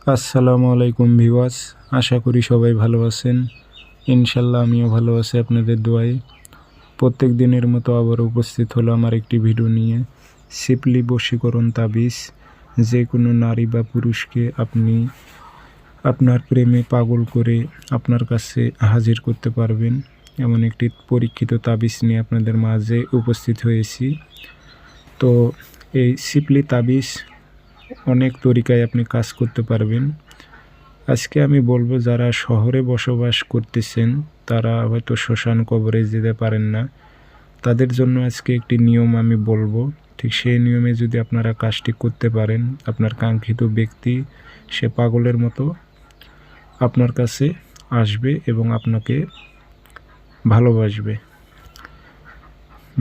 আসসালামু আলাইকুম ভিউয়ার্স, আশা করি সবাই ভালো আছেন। ইনশাল্লাহ আমিও ভালো আছি আপনাদের দোয়ায়। প্রত্যেক দিনের মতো আবার উপস্থিত হলো আমার একটি ভিডিও নিয়ে। সিপলি বশীকরণ তাবিজ, যে কোনো নারী বা পুরুষকে আপনি আপনার প্রেমে পাগল করে আপনার কাছে হাজির করতে পারবেন, এমন একটি পরীক্ষিত তাবিজ নিয়ে আপনাদের মাঝে উপস্থিত হয়েছি। তো এই সিপলি তাবিজ অনেক তরিকায় আপনি কাজ করতে পারবেন। আজকে আমি বলবো, যারা শহরে বসবাস করতেছেন তারা হয়তো শ্মশান কবরে যেতে পারেন না, তাদের জন্য আজকে একটি নিয়ম আমি বলবো। ঠিক সেই নিয়মে যদি আপনারা কাজটি করতে পারেন, আপনার কাঙ্ক্ষিত ব্যক্তি সে পাগলের মতো আপনার কাছে আসবে এবং আপনাকে ভালোবাসবে।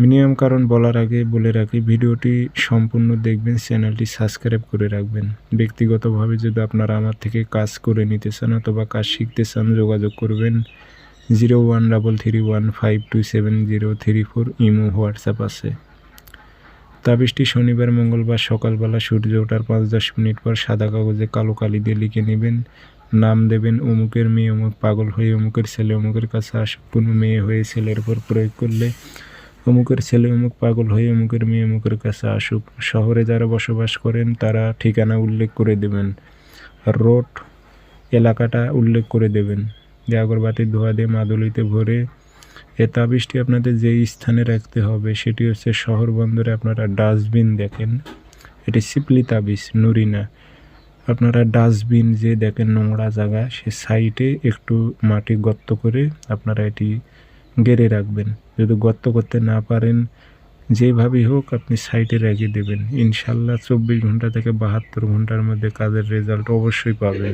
মিনিমাম কারণ বলার আগে বলে রাখি, ভিডিওটি সম্পূর্ণ দেখবেন, চ্যানেলটি সাবস্ক্রাইব করে রাখবেন। ব্যক্তিগতভাবে যদি আপনারা আমার থেকে কাজ করে নিতে চান অথবা কাজ শিখতে চান, যোগাযোগ করবেন 0133152703 ইমো হোয়াটসঅ্যাপ আছে। তাবিজটি শনিবার মঙ্গলবার সকালবেলা সূর্য ওঠার 5-10 মিনিট পর সাদা কাগজে কালো কালি দিয়ে লিখে নেবেন। নাম দেবেন অমুকের মেয়ে অমুক, পাগল হয়ে অমুকের ছেলে অমুকের কাছে আসুক। কোনো মেয়ে হয়ে ছেলের উপর প্রয়োগ করলে অমুকের ছেলে অমুক, পাগল হয়ে অমুকের মেয়ে অমুকের কাছে আসুক। শহরে যারা বসবাস করেন তারা ঠিকানা উল্লেখ করে দেবেন, রোড এলাকাটা উল্লেখ করে দেবেন। যে আগরবাতির ধোঁয়া দিয়ে মাদুলিতে ভরে এ তাবিজটি আপনাদের যেই স্থানে রাখতে হবে সেটি হচ্ছে শহর বন্দরে। আপনারা ডাস্টবিন দেখেন, এটি সিপলি তাবিজ, নুরি না। আপনারা ডাস্টবিন যে দেখেন নোংরা জায়গা, সে সাইডে একটু মাটি গর্ত করে আপনারা এটি গেড়ে রাখবেন। যদি গর্ত করতে না পারেন, যেভাবেই হোক আপনি সাইডে রেখে দেবেন। ইনশাল্লাহ 24 ঘন্টা থেকে 72 ঘন্টার মধ্যে কাজের রেজাল্ট অবশ্যই পাবেন।